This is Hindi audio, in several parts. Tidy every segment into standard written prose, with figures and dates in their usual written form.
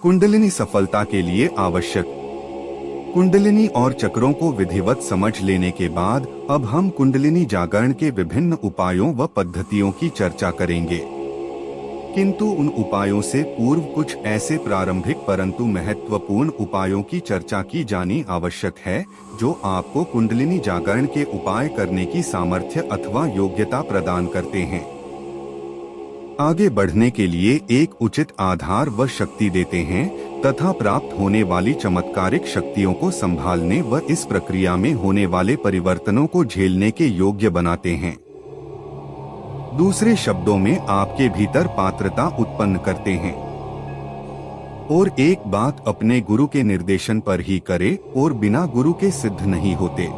कुंडलिनी सफलता के लिए आवश्यक। कुंडलिनी और चक्रों को विधिवत समझ लेने के बाद अब हम कुंडलिनी जागरण के विभिन्न उपायों व पद्धतियों की चर्चा करेंगे। किंतु उन उपायों से पूर्व कुछ ऐसे प्रारंभिक परंतु महत्वपूर्ण उपायों की चर्चा की जानी आवश्यक है जो आपको कुंडलिनी जागरण के उपाय करने की सामर्थ्य अथवा योग्यता प्रदान करते हैं, आगे बढ़ने के लिए एक उचित आधार व शक्ति देते हैं तथा प्राप्त होने वाली चमत्कारिक शक्तियों को संभालने व इस प्रक्रिया में होने वाले परिवर्तनों को झेलने के योग्य बनाते हैं। दूसरे शब्दों में आपके भीतर पात्रता उत्पन्न करते हैं। और एक बात अपने गुरु के निर्देशन पर ही करे और बिना गुरु के सिद्ध नहीं होते।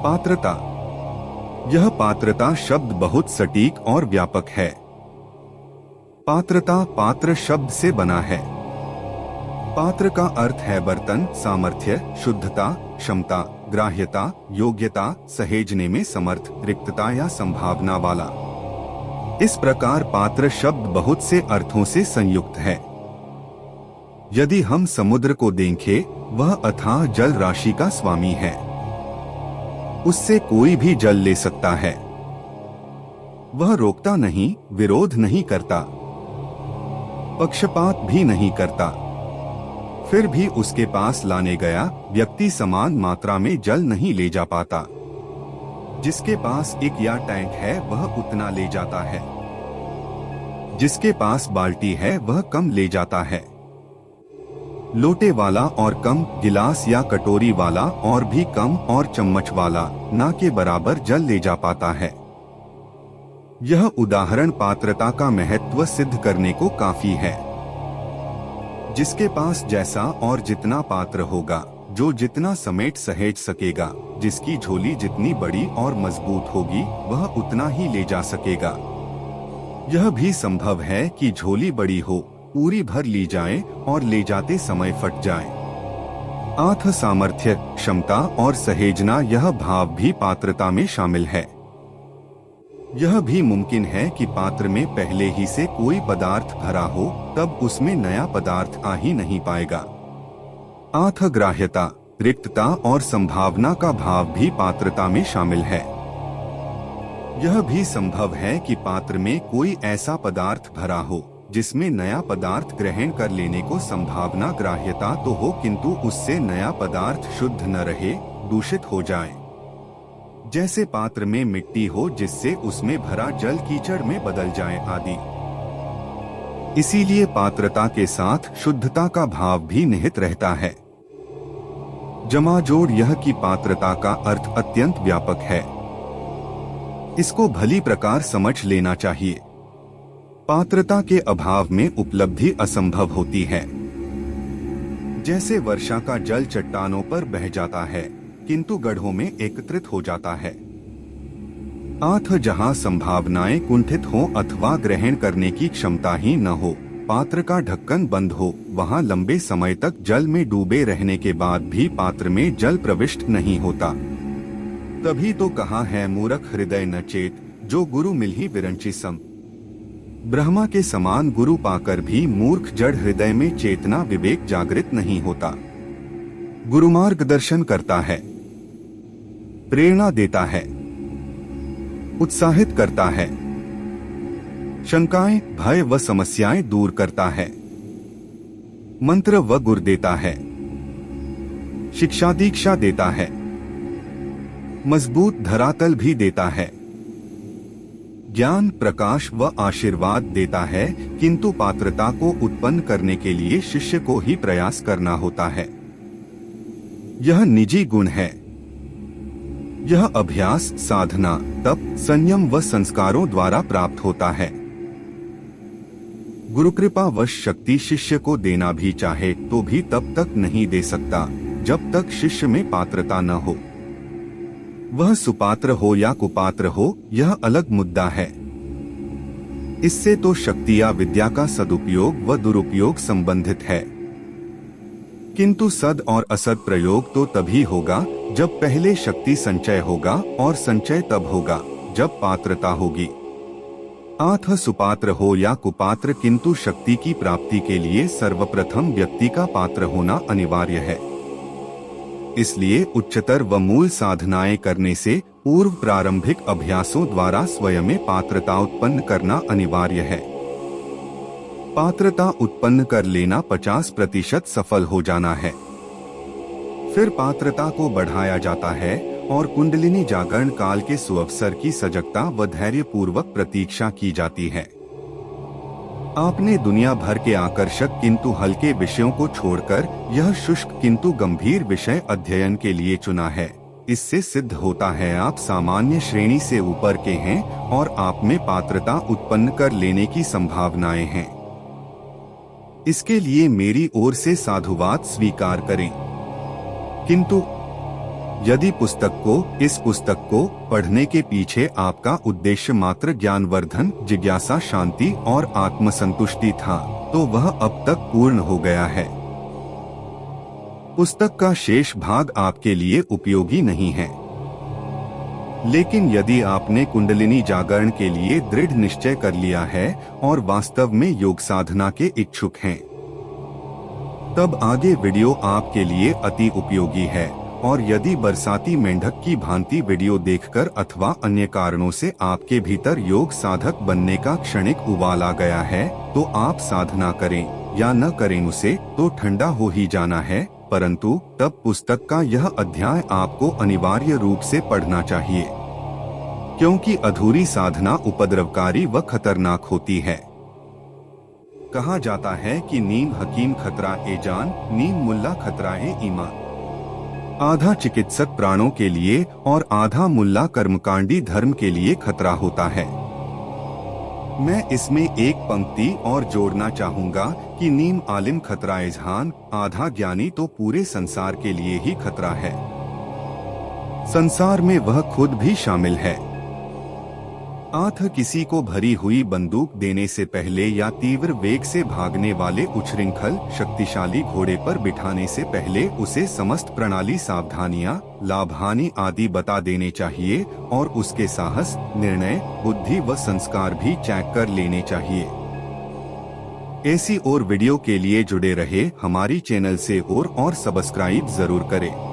पात्रता, यह पात्रता शब्द बहुत सटीक और व्यापक है। पात्रता पात्र शब्द से बना है। पात्र का अर्थ है बर्तन, सामर्थ्य, शुद्धता, क्षमता, ग्राह्यता, योग्यता, सहेजने में समर्थ, रिक्तता या संभावना वाला। इस प्रकार पात्र शब्द बहुत से अर्थों से संयुक्त है। यदि हम समुद्र को देखें, वह अथाह जल राशि का स्वामी है। उससे कोई भी जल ले सकता है। वह रोकता नहीं, विरोध नहीं करता, पक्षपात भी नहीं करता। फिर भी उसके पास लाने गया व्यक्ति समान मात्रा में जल नहीं ले जा पाता। जिसके पास एक या टैंक है वह उतना ले जाता है, जिसके पास बाल्टी है वह कम ले जाता है। लोटे वाला और कम, गिलास या कटोरी वाला और भी कम और चम्मच वाला ना के बराबर जल ले जा पाता है। यह उदाहरण पात्रता का महत्व सिद्ध करने को काफी है। जिसके पास जैसा और जितना पात्र होगा, जो जितना समेट सहेज सकेगा, जिसकी झोली जितनी बड़ी और मजबूत होगी, वह उतना ही ले जा सकेगा। यह भी संभव है कि झोली बड़ी हो, पूरी भर ली जाए और ले जाते समय फट जाए। आत्म सामर्थ्य, क्षमता और सहेजना, यह भाव भी पात्रता में शामिल है। यह भी मुमकिन है कि पात्र में पहले ही से कोई पदार्थ भरा हो, तब उसमें नया पदार्थ आ ही नहीं पाएगा। आत्म ग्राह्यता, रिक्तता और संभावना का भाव भी पात्रता में शामिल है। यह भी संभव है कि पात्र में कोई ऐसा पदार्थ भरा हो जिसमें नया पदार्थ ग्रहण कर लेने को संभावना, ग्राह्यता तो हो, किंतु उससे नया पदार्थ शुद्ध न रहे, दूषित हो जाए। जैसे पात्र में मिट्टी हो जिससे उसमें भरा जल कीचड़ में बदल जाए आदि। इसीलिए पात्रता के साथ शुद्धता का भाव भी निहित रहता है। जमाजोड़ यह कि पात्रता का अर्थ अत्यंत व्यापक है। इसको भली प्रकार समझ लेना चाहिए। पात्रता के अभाव में उपलब्धि असंभव होती है। जैसे वर्षा का जल चट्टानों पर बह जाता है किंतु गड्ढों में एकत्रित हो जाता है। आत्म जहाँ संभावनाएं कुंठित हो अथवा ग्रहण करने की क्षमता ही न हो, पात्र का ढक्कन बंद हो, वहाँ लंबे समय तक जल में डूबे रहने के बाद भी पात्र में जल प्रविष्ट नहीं होता। तभी तो कहा है, मूर्ख हृदय न चेत, जो गुरु मिलहि विरंचि सम। ब्रह्मा के समान गुरु पाकर भी मूर्ख जड़ हृदय में चेतना, विवेक जागृत नहीं होता। गुरु मार्गदर्शन करता है, प्रेरणा देता है, उत्साहित करता है, शंकाएं, भय व समस्याएं दूर करता है, मंत्र व गुर देता है, शिक्षा दीक्षा देता है, मजबूत धरातल भी देता है, ज्ञान, प्रकाश व आशीर्वाद देता है, किंतु पात्रता को उत्पन्न करने के लिए शिष्य को ही प्रयास करना होता है। यह निजी गुण है। यह अभ्यास, साधना, तप, संयम व संस्कारों द्वारा प्राप्त होता है। गुरु कृपा वश शक्ति शिष्य को देना भी चाहे तो भी तब तक नहीं दे सकता जब तक शिष्य में पात्रता न हो। वह सुपात्र हो या कुपात्र हो, यह अलग मुद्दा है। इससे तो शक्ति या विद्या का सदुपयोग व दुरुपयोग संबंधित है। किंतु सद और असद प्रयोग तो तभी होगा जब पहले शक्ति संचय होगा और संचय तब होगा जब पात्रता होगी। आठ सुपात्र हो या कुपात्र, किंतु शक्ति की प्राप्ति के लिए सर्वप्रथम व्यक्ति का पात्र होना अनिवार्य है। इसलिए उच्चतर व मूल साधनाएं करने से पूर्व प्रारंभिक अभ्यासों द्वारा स्वयं में पात्रता उत्पन्न करना अनिवार्य है। पात्रता उत्पन्न कर लेना 50% सफल हो जाना है। फिर पात्रता को बढ़ाया जाता है और कुंडलिनी जागरण काल के सुअवसर की सजगता व धैर्य पूर्वक प्रतीक्षा की जाती है। आपने दुनिया भर के आकर्षक किंतु हल्के विषयों को छोड़कर यह शुष्क किंतु गंभीर विषय अध्ययन के लिए चुना है। इससे सिद्ध होता है आप सामान्य श्रेणी से ऊपर के हैं और आप में पात्रता उत्पन्न कर लेने की संभावनाएं हैं। इसके लिए मेरी ओर से साधुवाद स्वीकार करें। किंतु यदि इस पुस्तक को पढ़ने के पीछे आपका उद्देश्य मात्र ज्ञानवर्धन, जिज्ञासा, शांति और आत्मसंतुष्टि था, तो वह अब तक पूर्ण हो गया है। पुस्तक का शेष भाग आपके लिए उपयोगी नहीं है। लेकिन यदि आपने कुंडलिनी जागरण के लिए दृढ़ निश्चय कर लिया है और वास्तव में योग साधना के इच्छुक हैं, तब आगे वीडियो आपके लिए अति उपयोगी है। और यदि बरसाती मेंढक की भांति वीडियो देखकर अथवा अन्य कारणों से आपके भीतर योग साधक बनने का क्षणिक उबाल आ गया है, तो आप साधना करें या न करें, उसे तो ठंडा हो ही जाना है। परंतु तब पुस्तक का यह अध्याय आपको अनिवार्य रूप से पढ़ना चाहिए, क्योंकि अधूरी साधना उपद्रवकारी व खतरनाक होती है। कहा जाता है कि नीम हकीम खतरा ए जान, नीम मुल्ला खतरा ए ईमान। आधा चिकित्सक प्राणों के लिए और आधा मुल्ला कर्मकांडी धर्म के लिए खतरा होता है। मैं इसमें एक पंक्ति और जोड़ना चाहूँगा कि नीम आलिम खतरा ए जहान, आधा ज्ञानी तो पूरे संसार के लिए ही खतरा है। संसार में वह खुद भी शामिल है। आठ किसी को भरी हुई बंदूक देने से पहले या तीव्र वेग से भागने वाले उच्छृंखल शक्तिशाली घोड़े पर बिठाने से पहले उसे समस्त प्रणाली, सावधानियां, लाभ-हानि आदि बता देने चाहिए और उसके साहस, निर्णय, बुद्धि व संस्कार भी चेक कर लेने चाहिए। ऐसी और वीडियो के लिए जुड़े रहे हमारी चैनल से और सब्सक्राइब जरूर करें।